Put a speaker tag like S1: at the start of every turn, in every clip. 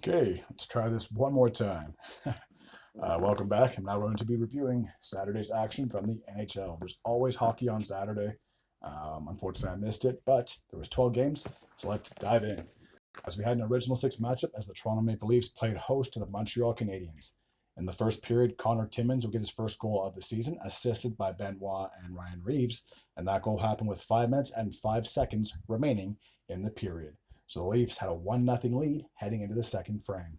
S1: Okay, let's try this one more time. Welcome back. I'm now going to be reviewing Saturday's action from the NHL. There's always hockey on Saturday. Unfortunately, I missed it, but there was 12 games, so let's dive in. As we had an original six matchup as the Toronto Maple Leafs played host to the Montreal Canadiens. In the first period, Connor Timmins would get his first goal of the season, assisted by Benoit and Ryan Reeves, and that goal happened with 5 minutes and 5 seconds remaining in the period. So the Leafs had a 1-0 lead heading into the second frame.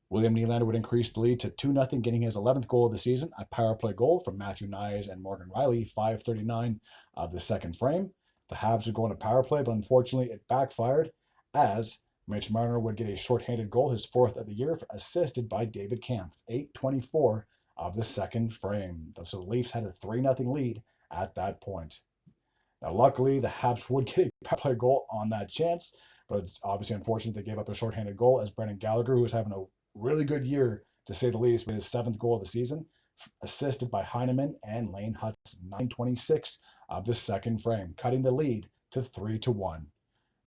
S1: William Nylander would increase the lead to 2-0, getting his 11th goal of the season, a power play goal from Matthew Knies and Morgan Riley, 5:39 of the second frame. The Habs would go on a power play, but unfortunately it backfired as Mitch Marner would get a shorthanded goal, his fourth of the year, assisted by David Kampf, 8:24 of the second frame. So the Leafs had a 3-0 lead at that point. Now, luckily, the Habs would get a power play goal on that chance, but it's obviously unfortunate they gave up a shorthanded goal as Brendan Gallagher, who was having a really good year, to say the least, with his seventh goal of the season, assisted by Heineman and Lane Hudson, 9:26 of the second frame, cutting the lead to 3-1.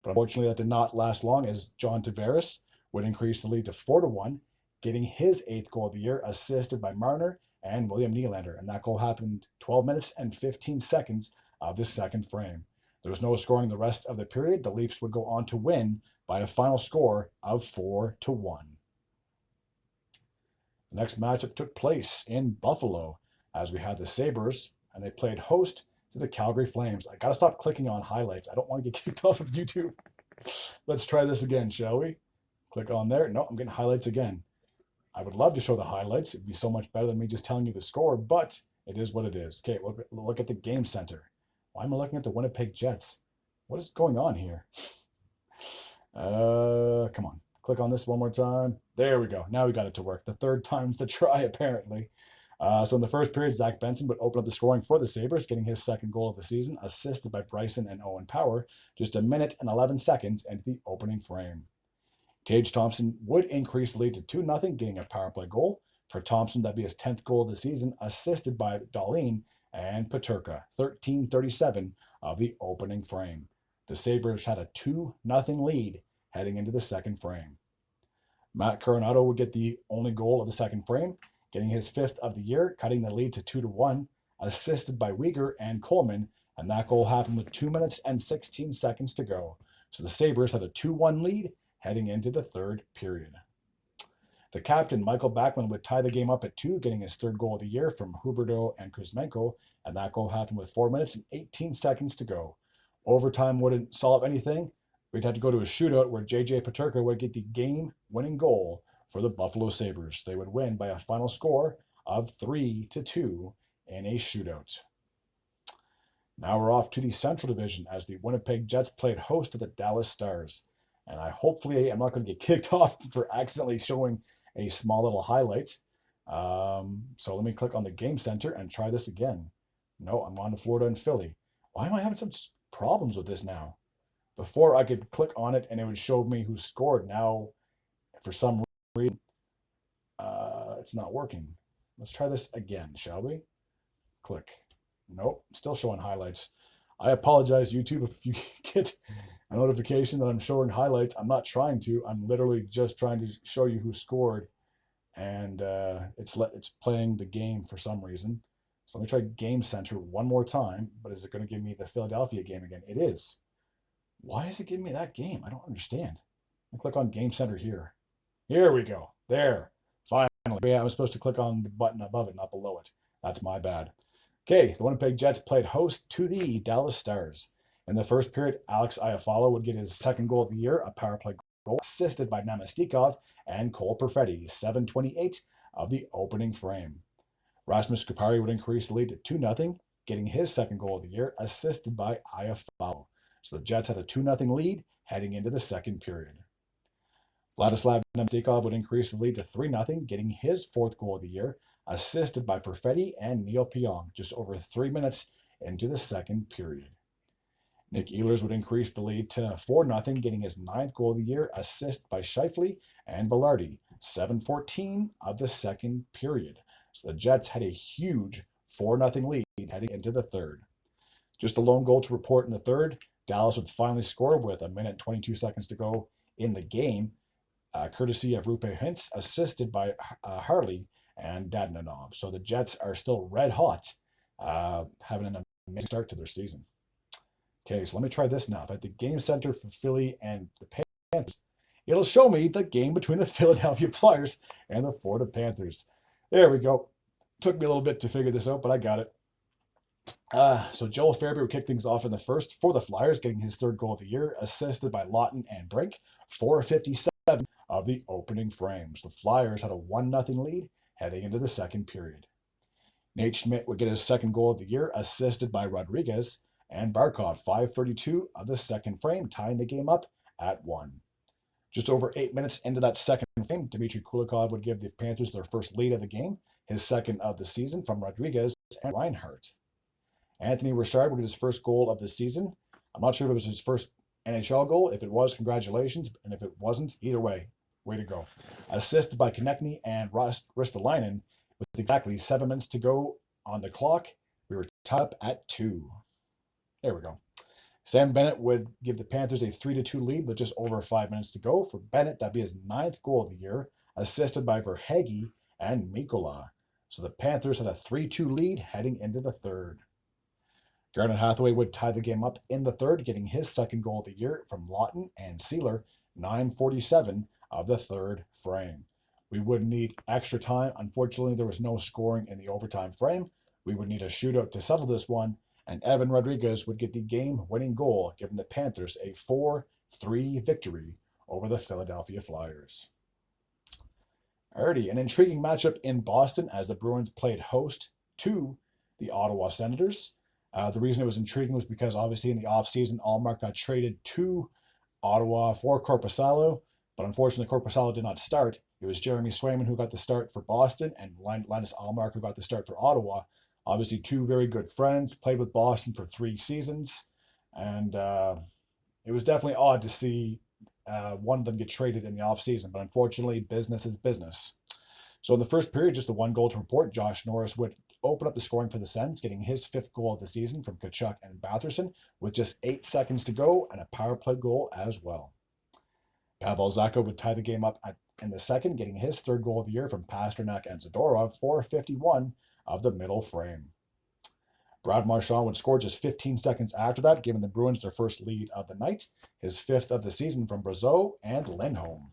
S1: But unfortunately, that did not last long as John Tavares would increase the lead to 4-1, getting his eighth goal of the year, assisted by Marner and William Nylander. And that goal happened 12 minutes and 15 seconds of the second frame. There was no scoring the rest of the period. The Leafs would go on to win by a final score of 4-1. The next matchup took place in Buffalo as we had the Sabres, and they played host to the Calgary Flames. I gotta stop clicking on highlights. I don't want to get kicked off of YouTube. Let's try this again, shall we? Click on there. No, I'm getting highlights again. I would love to show the highlights. It'd be so much better than me just telling you the score, but it is what it is. Okay, look at the game center. Why am I looking at the Winnipeg Jets? What is going on here? Come on. Click on this one more time. There we go. Now we got it to work. The third time's the try, apparently. So in the first period, Zach Benson would open up the scoring for the Sabres, getting his second goal of the season, assisted by Bryson and Owen Power, just a minute and 11 seconds into the opening frame. Tage Thompson would increase the lead to 2-0, getting a power play goal. For Thompson, that'd be his 10th goal of the season, assisted by Dahlin and Peterka, 13:37 of the opening frame. The Sabres had a 2-0 lead heading into the second frame. Matt Coronado would get the only goal of the second frame, getting his fifth of the year, cutting the lead to 2-1, assisted by Weegar and Coleman, and that goal happened with 2 minutes and 16 seconds to go. So the Sabres had a 2-1 lead heading into the third period. The captain, Michael Backman, would tie the game up at 2, getting his third goal of the year from Huberdeau and Kuzmenko, and that goal happened with 4 minutes and 18 seconds to go. Overtime wouldn't solve anything. We'd have to go to a shootout where J.J. Peterka would get the game-winning goal for the Buffalo Sabres. They would win by a final score of 3-2 in a shootout. Now we're off to the Central Division as the Winnipeg Jets played host to the Dallas Stars. And hopefully I'm not going to get kicked off for accidentally showing a small little highlight. So let me click on the game center and try this again. No, I'm on to Florida and Philly. Why am I having such problems with this now? Before I could click on it and it would show me who scored. Now, for some reason, it's not working. Let's try this again, shall we? Click. Nope, still showing highlights. I apologize, YouTube, if you get a notification that I'm showing highlights. I'm not trying to. I'm literally just trying to show you who scored, and it's playing the game for some reason. So let me try Game Center one more time. But is it going to give me the Philadelphia game again? It is. Why is it giving me that game? I don't understand. I click on Game Center here. Here we go. There. Finally. Yeah, I was supposed to click on the button above it, not below it. That's my bad. Okay, the Winnipeg Jets played host to the Dallas Stars. In the first period, Alex Iafallo would get his second goal of the year, a power play goal, assisted by Namestnikov and Cole Perfetti, 7:28 of the opening frame. Rasmus Kupari would increase the lead to 2-0, getting his second goal of the year, assisted by Iafallo. So the Jets had a 2-0 lead heading into the second period. Vladislav Namestnikov would increase the lead to 3-0, getting his fourth goal of the year, assisted by Perfetti and Neil Pionk, just over 3 minutes into the second period. Nick Ehlers would increase the lead to 4-0, getting his ninth goal of the year, assist by Scheifele and Velarde, 7:14 of the second period. So the Jets had a huge 4-0 lead heading into the third. Just a lone goal to report in the third. Dallas would finally score with a minute and 22 seconds to go in the game. courtesy of Rupe Hintz, assisted by Harley and Dadonov. So the Jets are still red hot, having an amazing start to their season. Okay, so let me try this now. If I have the game center for Philly and the Panthers, it'll show me the game between the Philadelphia Flyers and the Florida Panthers. There we go. Took me a little bit to figure this out, but I got it. So Joel Farabee would kick things off in the first for the Flyers, getting his third goal of the year, assisted by Lawton and Brink. 4:57 of the opening frames. The Flyers had a 1-0 lead heading into the second period. Nate Schmidt would get his second goal of the year, assisted by Rodriguez and Barkov. 5:32 of the second frame, tying the game up at 1. Just over 8 minutes into that second frame, Dmitry Kulikov would give the Panthers their first lead of the game, his second of the season from Rodriguez and Reinhart. Anthony Richard would get his first goal of the season. I'm not sure if it was his first NHL goal. If it was, congratulations. And if it wasn't, either way to go. Assisted by Konechny and Ristolainen with exactly 7 minutes to go on the clock. We were tied up at 2. There we go. Sam Bennett would give the Panthers a 3-2 lead with just over 5 minutes to go. For Bennett, that'd be his 9th goal of the year, assisted by Verhaeghe and Mikkola. So the Panthers had a 3-2 lead heading into the third. Garnet Hathaway would tie the game up in the third, getting his second goal of the year from Lawton and Sealer. 9:47 of the third frame. We would need extra time. Unfortunately, there was no scoring in the overtime frame. We would need a shootout to settle this one, and Evan Rodriguez would get the game-winning goal, giving the Panthers a 4-3 victory over the Philadelphia Flyers. Alrighty, an intriguing matchup in Boston as the Bruins played host to the Ottawa Senators. The reason it was intriguing was because obviously in the offseason, Allmark got traded to Ottawa for Korpisalo, but unfortunately Korpisalo did not start. It was Jeremy Swayman who got the start for Boston and Linus Allmark who got the start for Ottawa. Obviously two very good friends, played with Boston for 3 seasons, and it was definitely odd to see one of them get traded in the offseason, but unfortunately business is business. So in the first period, just the 1 goal to report. Josh Norris would open up the scoring for the Sens, getting his 5th goal of the season from Tkachuk and Batherson with just 8 seconds to go and a power play goal as well. Pavel Zacha would tie the game up in the second, getting his 3rd goal of the year from Pasternak and Zadorov. 4:51 of the middle frame. Brad Marchand would score just 15 seconds after that, giving the Bruins their first lead of the night, his 5th of the season from Brazeau and Lindholm.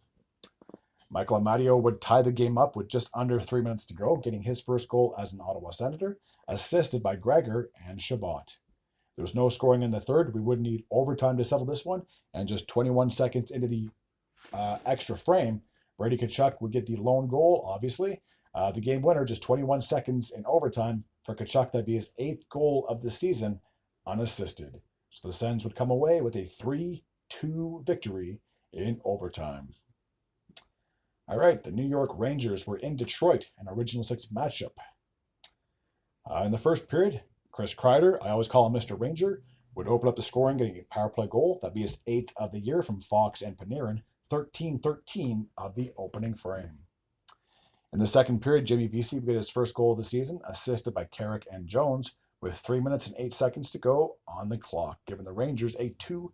S1: Michael Amadio would tie the game up with just under 3 minutes to go, getting his first goal as an Ottawa Senator, assisted by Gregor and Shabbat. There was no scoring in the third. We would need overtime to settle this one, and just 21 seconds into the extra frame, Brady Tkachuk would get the lone goal, obviously. The game winner, just 21 seconds in overtime for Tkachuk. That'd be his 8th goal of the season, unassisted. So the Sens would come away with a 3-2 victory in overtime. All right, the New York Rangers were in Detroit, an Original Six matchup. In the first period, Chris Kreider, I always call him Mr. Ranger, would open up the scoring, getting a power play goal. That'd be his 8th of the year from Fox and Panarin. 13-13 of the opening frame. In the second period, Jimmy Vesey would get his first goal of the season, assisted by Carrick and Jones, with 3 minutes and 8 seconds to go on the clock, giving the Rangers a 2-0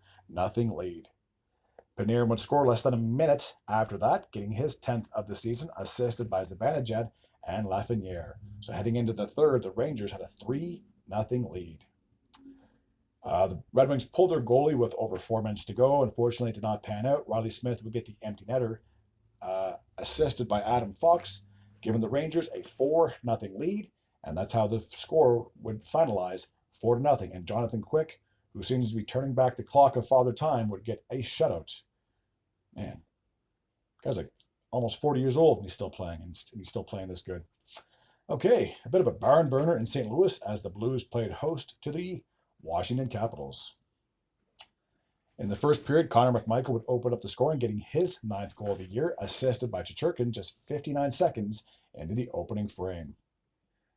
S1: lead. Panarin would score less than a minute after that, getting his 10th of the season, assisted by Zibanejad and Lafreniere. So heading into the third, the Rangers had a 3-0 lead. The Red Wings pulled their goalie with over 4 minutes to go. Unfortunately, it did not pan out. Riley Smith would get the empty netter, assisted by Adam Fox, giving the Rangers a 4-0 lead, and that's how the score would finalize 4-0. And Jonathan Quick, who seems to be turning back the clock of Father Time, would get a shutout. Man, guy's like almost 40 years old and he's still playing, and he's still playing this good. Okay, a bit of a barn burner in St. Louis as the Blues played host to the Washington Capitals. In the first period, Connor McMichael would open up the scoring, getting his 9th goal of the year, assisted by Chechurkin just 59 seconds into the opening frame.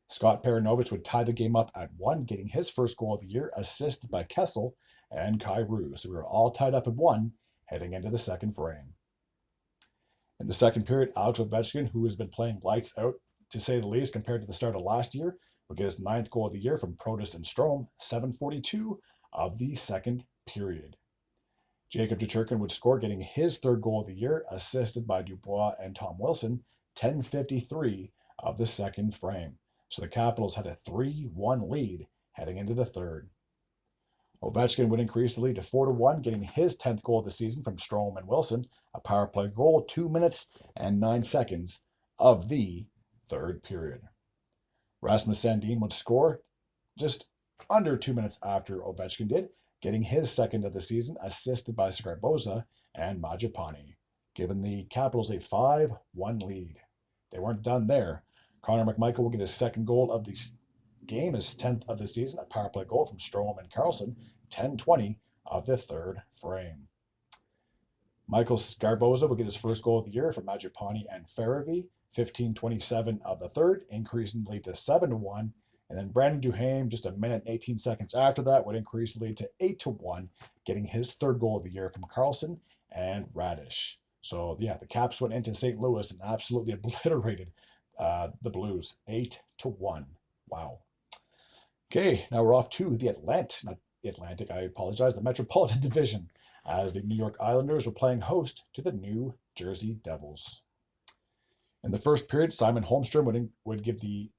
S1: Scott Perunovich would tie the game up at 1, getting his first goal of the year, assisted by Kessel and Kyrou. So we were all tied up at 1, heading into the second frame. In the second period, Alex Ovechkin, who has been playing lights out, to say the least, compared to the start of last year, would get his 9th goal of the year from Protas and Strome, 7:42 of the second period. Jacob Churkin would score, getting his third goal of the year, assisted by Dubois and Tom Wilson, 10:53 of the second frame. So the Capitals had a 3-1 lead heading into the third. Ovechkin would increase the lead to 4-1, getting his 10th goal of the season from Strome and Wilson, a power play goal, 2 minutes and 9 seconds of the third period. Rasmus Sandin would score just under 2 minutes after Ovechkin did, getting his second of the season, assisted by Sgarboza and Majapani, giving the Capitals a 5-1 lead. They weren't done there. Connor McMichael will get his second goal of the game, his 10th of the season, a power play goal from Strome and Carlson, 10:20 of the third frame. Michael Sgarboza will get his first goal of the year from Majapani and Faravi, 15:27 of the third, increasing the lead to 7-1. And then Brandon Duhaime, just a minute and 18 seconds after that, would increase the lead to 8-1, getting his third goal of the year from Carlson and Radish. So, yeah, the Caps went into St. Louis and absolutely obliterated the Blues, 8-1. Wow. Okay, now we're off to the the Metropolitan Division, as the New York Islanders were playing host to the New Jersey Devils. In the first period, Simon Holmstrom would give the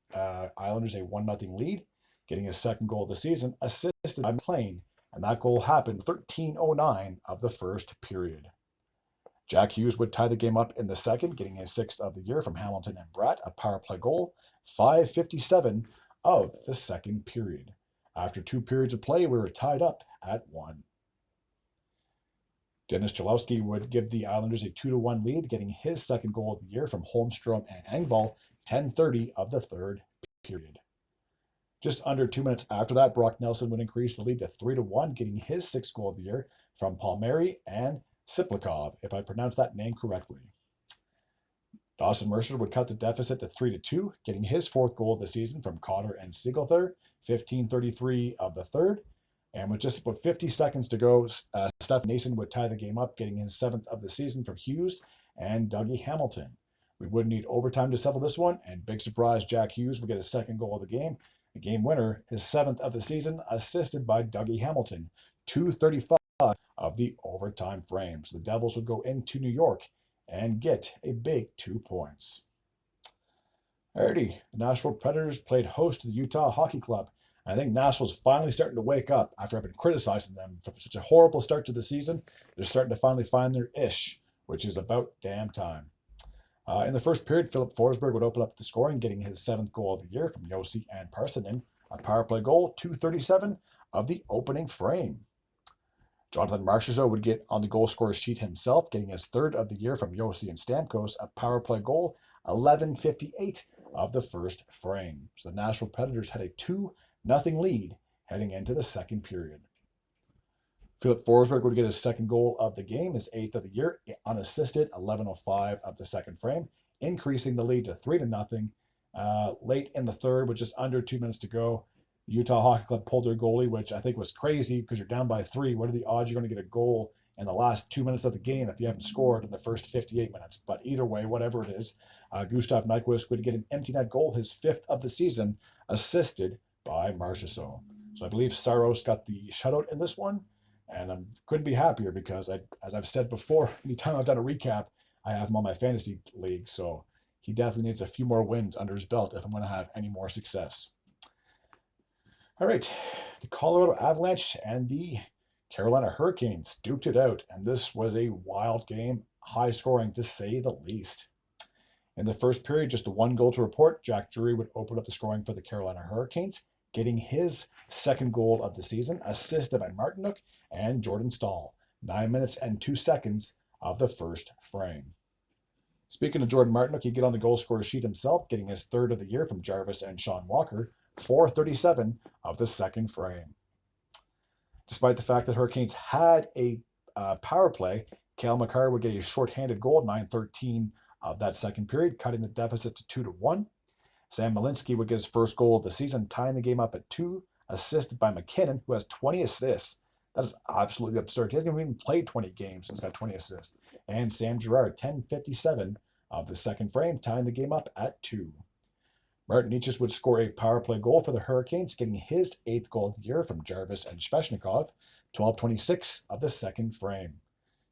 S1: Islanders a 1-0 lead, getting his second goal of the season, assisted by McLean, and that goal happened 13:09 of the first period. Jack Hughes would tie the game up in the second, getting his 6th of the year from Hamilton and Bratt, a power play goal, 5:57 of the second period. After 2 periods of play, we were tied up at 1. Dennis Cholowski would give the Islanders a 2-1 lead, getting his second goal of the year from Holmstrom and Engvall, 10:30 of the third period. Just under 2 minutes after that, Brock Nelson would increase the lead to 3-1, getting his 6th goal of the year from Palmieri and Siplikov, if I pronounce that name correctly. Dawson Mercer would cut the deficit to 3-2, getting his 4th goal of the season from Cotter and Siegelther, 15:33 of the third. And with just about 50 seconds to go, Steph Nason would tie the game up, getting his 7th of the season from Hughes and Dougie Hamilton. We would need overtime to settle this one, and big surprise, Jack Hughes would get his 2nd goal of the game winner, his 7th of the season, assisted by Dougie Hamilton, 2:35 of the overtime frame. So the Devils would go into New York and get a big 2 points. Alrighty, the Nashville Predators played host to the Utah Hockey Club. I think Nashville's finally starting to wake up after I've been criticizing them for such a horrible start to the season. They're starting to finally find their ish, which is about damn time. In the first period, Philip Forsberg would open up the scoring, getting his 7th goal of the year from Yossi and Parsonen, a power play goal, 2:37 of the opening frame. Jonathan Marchessault would get on the goal scorer sheet himself, getting his 3rd of the year from Yossi and Stamkos, a power play goal, 11:58 of the first frame. So the Nashville Predators had a 2-0 lead heading into the second period. Philip Forsberg would get his 2nd goal of the game, his 8th of the year, unassisted, 11:05 of the second frame, increasing the lead to 3-0. Late in the third, with just under 2 minutes to go, the Utah Hockey Club pulled their goalie, which I think was crazy because you're down by 3. What are the odds you're going to get a goal in the last 2 minutes of the game if you haven't scored in the first 58 minutes? But either way, whatever it is, Gustav Nyquist would get an empty net goal, his 5th of the season, assisted by Marchessault. So I believe Saros got the shutout in this one, and I couldn't be happier because, as I've said before, anytime I've done a recap, I have him on my fantasy league, so he definitely needs a few more wins under his belt if I'm going to have any more success. All right, the Colorado Avalanche and the Carolina Hurricanes duked it out, and this was a wild game, high scoring to say the least. In the first period, just the 1 goal to report. Jack Drury would open up the scoring for the Carolina Hurricanes, getting his 2nd goal of the season, assisted by Martinook and Jordan Staal, 9 minutes and 2 seconds of the first frame. Speaking of Jordan Martinook, he'd get on the goal scorer sheet himself, getting his 3rd of the year from Jarvis and Sean Walker, 4:37 of the second frame. Despite the fact that Hurricanes had a power play, Cale Makar would get a shorthanded goal, 9:13 of that second period, cutting the deficit to 2-1. Sam Malinsky would get his 1st goal of the season, tying the game up at 2, assisted by McKinnon, who has 20 assists. That is absolutely absurd. He hasn't even played 20 games and he's got 20 assists. And Sam Girard, 10:57 of the second frame, tying the game up at 2. Martin Necas would score a power play goal for the Hurricanes, getting his 8th goal of the year from Jarvis and Svechnikov, 12:26 of the second frame.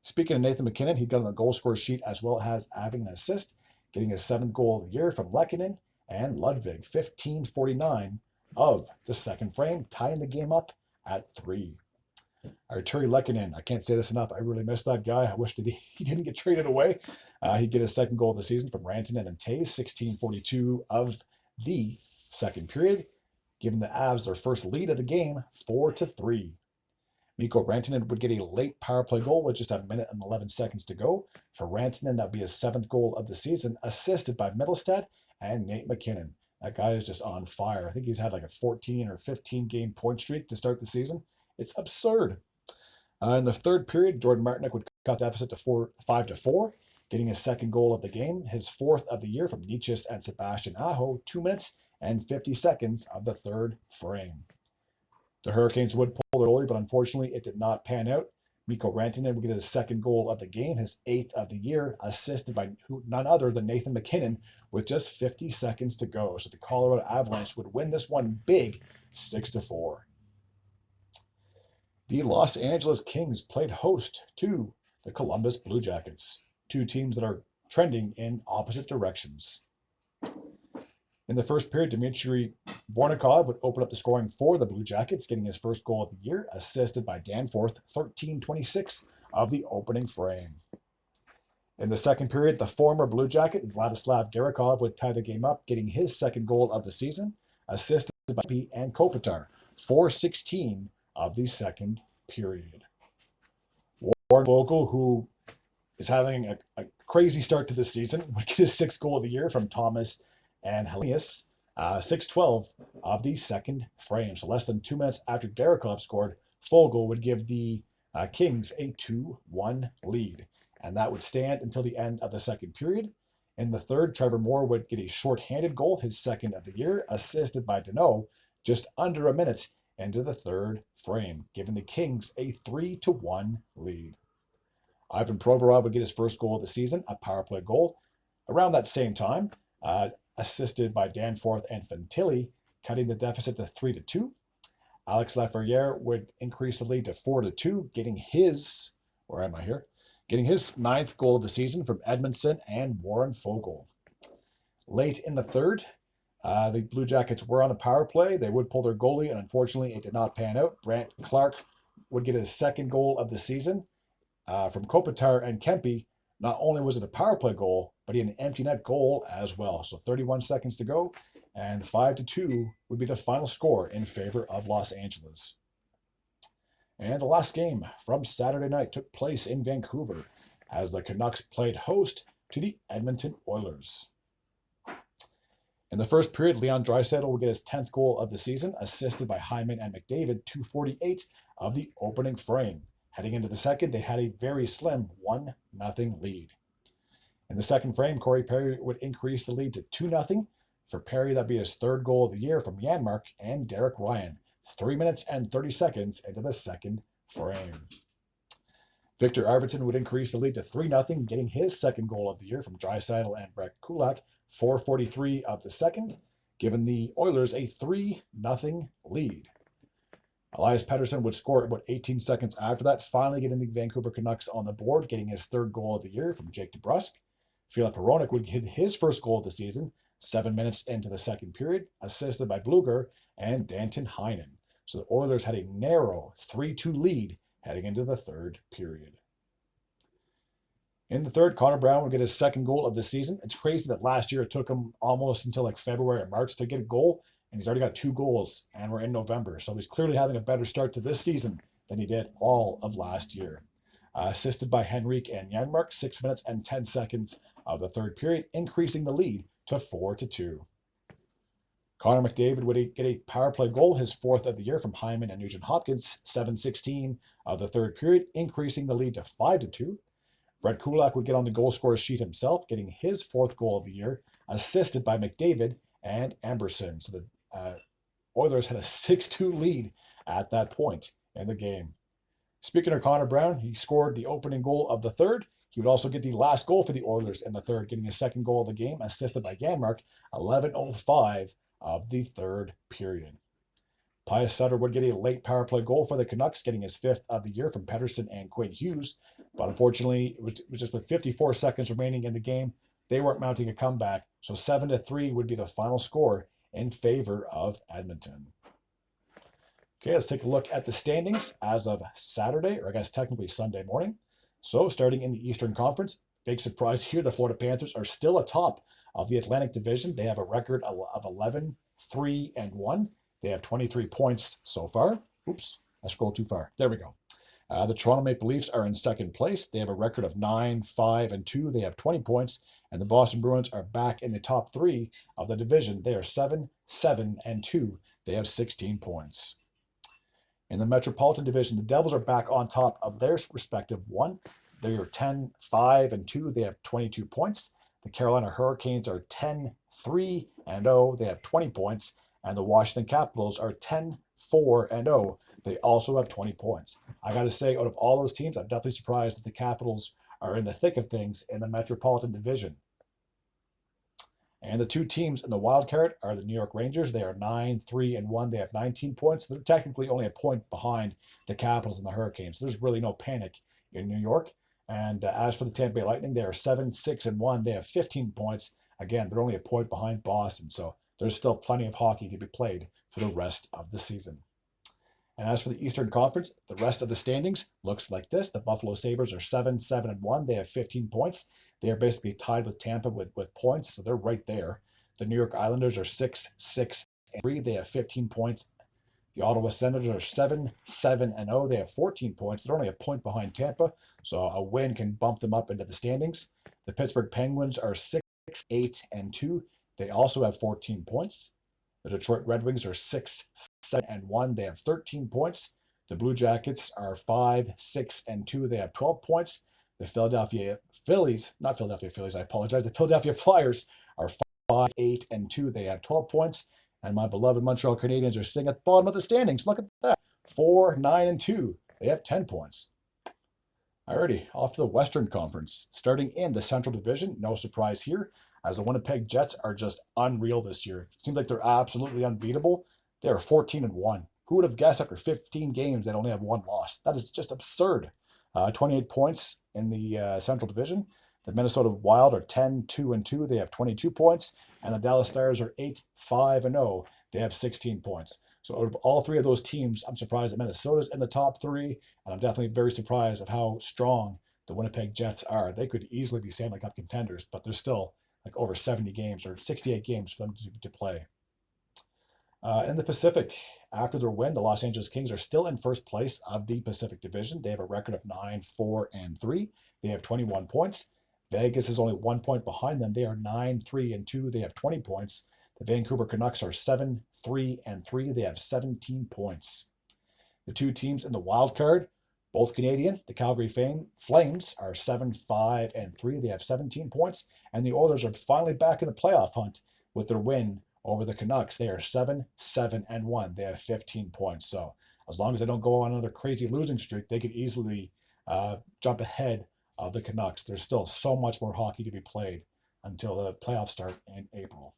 S1: Speaking of Nathan MacKinnon, he got on the goal scorer sheet as well as having an assist, getting his 7th goal of the year from Lehkonen and Ludvig, 15:49 of the second frame, tying the game up at 3. Arturi Lehkonen, I can't say this enough. I really miss that guy. I wish that he didn't get traded away. He'd get his 2nd goal of the season from Rantanen and Taves, 16:42 of the second period, giving the Avs their first lead of the game, 4-3. Mikko Rantanen would get a late power play goal with just a minute and 11 seconds to go. For Rantanen, that would be his 7th goal of the season, assisted by Mittelstadt and Nate MacKinnon. That guy is just on fire. I think he's had like a 14 or 15 game point streak to start the season. It's absurd. In the third period, Jordan Martinook would cut the deficit to 5-4, getting his 2nd goal of the game, his 4th of the year from Nietzsche and Sebastian Aho, 2 minutes and 50 seconds of the third frame. The Hurricanes would pull their goalie, but unfortunately it did not pan out. Mikko Rantanen would get his 2nd goal of the game, his 8th of the year, assisted by none other than Nathan MacKinnon with just 50 seconds to go. So the Colorado Avalanche would win this one big, 6-4. The Los Angeles Kings played host to the Columbus Blue Jackets, 2 teams that are trending in opposite directions. In the first period, Dmitry Vornikov would open up the scoring for the Blue Jackets, getting his 1st goal of the year, assisted by Danforth, 13:26 of the opening frame. In the second period, the former Blue Jacket, Vladislav Garakov, would tie the game up, getting his 2nd goal of the season, assisted by P. and Kopitar, 4:16 of the second period. Warren Foegele, who is having a crazy start to this season, would get his 6th goal of the year from Thomas and Hellenius, 6:12 of the second frame. So less than 2 minutes after Garakov scored, Foegele would give the Kings a 2-1 lead. And that would stand until the end of the second period. In the third, Trevor Moore would get a shorthanded goal, his 2nd of the year, assisted by Deneau, just under a minute into the third frame, giving the Kings a 3-1 lead. Ivan Provorov would get his 1st goal of the season, a power play goal, around that same time, assisted by Danforth and Fantilli, cutting the deficit to 3-2. Alex Lafreniere would increase the lead to 4-2, getting his 9th goal of the season from Edmondson and Warren Foegele. Late in the third, the Blue Jackets were on a power play. They would pull their goalie, and unfortunately it did not pan out. Brant Clark would get his 2nd goal of the season from Kopitar and Kempe. Not only was it a power play goal, but he had an empty net goal as well. So 31 seconds to go, and 5-2 would be the final score in favor of Los Angeles. And the last game from Saturday night took place in Vancouver as the Canucks played host to the Edmonton Oilers. In the first period, Leon Draisaitl would get his 10th goal of the season, assisted by Hyman and McDavid, 2:48 of the opening frame. Heading into the second, they had a very slim 1-0 lead. In the second frame, Corey Perry would increase the lead to 2-0. For Perry, that'd be his 3rd goal of the year from Janmark and Derek Ryan, 3 minutes and 30 seconds into the second frame. Victor Arvidsson would increase the lead to 3-0, getting his 2nd goal of the year from Draisaitl and Brett Kulak, 4:43 of the second, giving the Oilers a 3-0 lead. Elias Pettersson would score about 18 seconds after that, finally getting the Vancouver Canucks on the board, getting his 3rd goal of the year from Jake DeBrusk. Filip Hronek would get his 1st goal of the season, 7 minutes into the second period, assisted by Bluger and Danton Heinen. So the Oilers had a narrow 3-2 lead heading into the third period. In the third, Connor Brown would get his 2nd goal of the season. It's crazy that last year it took him almost until like February or March to get a goal, and he's already got 2 goals, and we're in November. So he's clearly having a better start to this season than he did all of last year. Assisted by Henrique and Janmark, 6 minutes and 10 seconds of the third period, increasing the lead to 4-2. Connor McDavid would get a power play goal, his 4th of the year from Hyman and Nugent Hopkins, 7:16 of the third period, increasing the lead to 5-2. Brett Kulak would get on the goal scorer's sheet himself, getting his 4th goal of the year, assisted by McDavid and Emberson. So the Oilers had a 6-2 lead at that point in the game. Speaking of Connor Brown, he scored the opening goal of the third. He would also get the last goal for the Oilers in the third, getting his 2nd goal of the game, assisted by Janmark, 11:05 of the third period. Pius Sutter would get a late power play goal for the Canucks, getting his 5th of the year from Pettersson and Quinn Hughes. But unfortunately, it was just with 54 seconds remaining in the game, they weren't mounting a comeback. So 7-3 would be the final score in favor of Edmonton. Okay, let's take a look at the standings as of Saturday, or I guess technically Sunday morning. So starting in the Eastern Conference, big surprise here, the Florida Panthers are still atop of the Atlantic Division. They have a record of 11-3-1. They have 23 points so far. Oops, I scrolled too far. There we go. The Toronto Maple Leafs are in second place. They have a record of 9-5-2. They have 20 points. And the Boston Bruins are back in the top 3 of the division. They are 7-7-2. They have 16 points. In the Metropolitan Division, the Devils are back on top of their respective one. They are 10-5-2. They have 22 points. The Carolina Hurricanes are 10-3-0. They have 20 points. And the Washington Capitals are 10-4-0. They also have 20 points. I got to say, out of all those teams, I'm definitely surprised that the Capitals are in the thick of things in the Metropolitan Division. And the two teams in the wild card are the New York Rangers. They are 9-3-1. They have 19 points. They're technically only a point behind the Capitals and the Hurricanes. So there's really no panic in New York. And as for the Tampa Bay Lightning, they are 7-6-1. They have 15 points. Again, they're only a point behind Boston. So there's still plenty of hockey to be played for the rest of the season. And as for the Eastern Conference, the rest of the standings looks like this. The Buffalo Sabres are 7-7-1. They have 15 points. They are basically tied with Tampa with points, so they're right there. The New York Islanders are 6-6-3. They have 15 points. The Ottawa Senators are 7-7-0. They have 14 points. They're only a point behind Tampa, so a win can bump them up into the standings. The Pittsburgh Penguins are 6-8-2. They also have 14 points. The Detroit Red Wings are 6-7-1. They have 13 points. The Blue Jackets are 5-6-2. They have 12 points. The Philadelphia Phillies, not Philadelphia Phillies, I apologize. The Philadelphia Flyers are 5-8-2. They have 12 points. And my beloved Montreal Canadiens are sitting at the bottom of the standings. Look at that. 4-9-2. They have 10 points. Alrighty, off to the Western Conference. Starting in the Central Division, no surprise here, as the Winnipeg Jets are just unreal this year. It seems like they're absolutely unbeatable. They are 14-1. Who would have guessed after 15 games they'd only have one loss? That is just absurd. 28 points in the Central Division. The Minnesota Wild are 10-2-2. They have 22 points. And the Dallas Stars are 8-5-0. They have 16 points. So out of all three of those teams, I'm surprised that Minnesota's in the top 3. And I'm definitely very surprised of how strong the Winnipeg Jets are. They could easily be Stanley Cup contenders, but there's still like over 70 games or 68 games for them to play. In the Pacific, after their win, the Los Angeles Kings are still in first place of the Pacific Division. They have a record of 9-4-3. They have 21 points. Vegas is only 1 point behind them. They are 9-3-2. They have 20 points. The Vancouver Canucks are 7-3-3. They have 17 points. The two teams in the wild card, both Canadian, the Calgary Flames are 7-5-3. They have 17 points. And the Oilers are finally back in the playoff hunt with their win over the Canucks. They are 7-7-1. They have 15 points. So as long as they don't go on another crazy losing streak, they could easily jump ahead of the Canucks. There's still so much more hockey to be played until the playoffs start in April.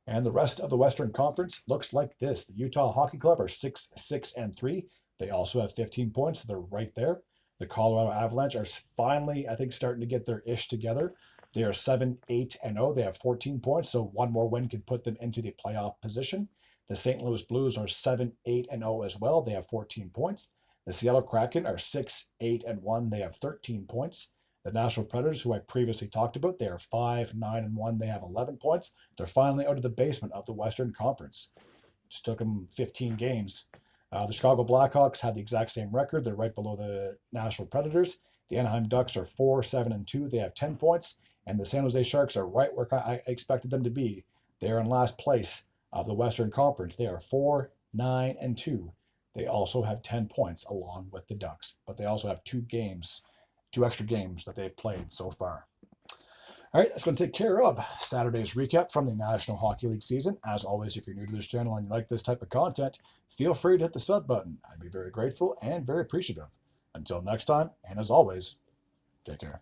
S1: And the rest of the Western Conference looks like this. The Utah Hockey Club are 6-6-3. They also have 15 points. So they're right there. The Colorado Avalanche are finally, I think, starting to get their ish together. They are 7-8-0. They have 14 points, so one more win could put them into the playoff position. The St. Louis Blues are 7-8-0 as well. They have 14 points. The Seattle Kraken are 6-8-1. They have 13 points. The Nashville Predators, who I previously talked about, they are 5-9-1. They have 11 points. They're finally out of the basement of the Western Conference. Just took them 15 games. The Chicago Blackhawks have the exact same record. They're right below the Nashville Predators. The Anaheim Ducks are 4-7-2. They have 10 points. And the San Jose Sharks are right where I expected them to be. They are in last place of the Western Conference. They are 4-9-2. They also have 10 points along with the Ducks. But they also have two extra games that they've played so far. All right, that's going to take care of Saturday's recap from the National Hockey League season. As always, if you're new to this channel and you like this type of content, feel free to hit the sub button. I'd be very grateful and very appreciative. Until next time, and as always, take care.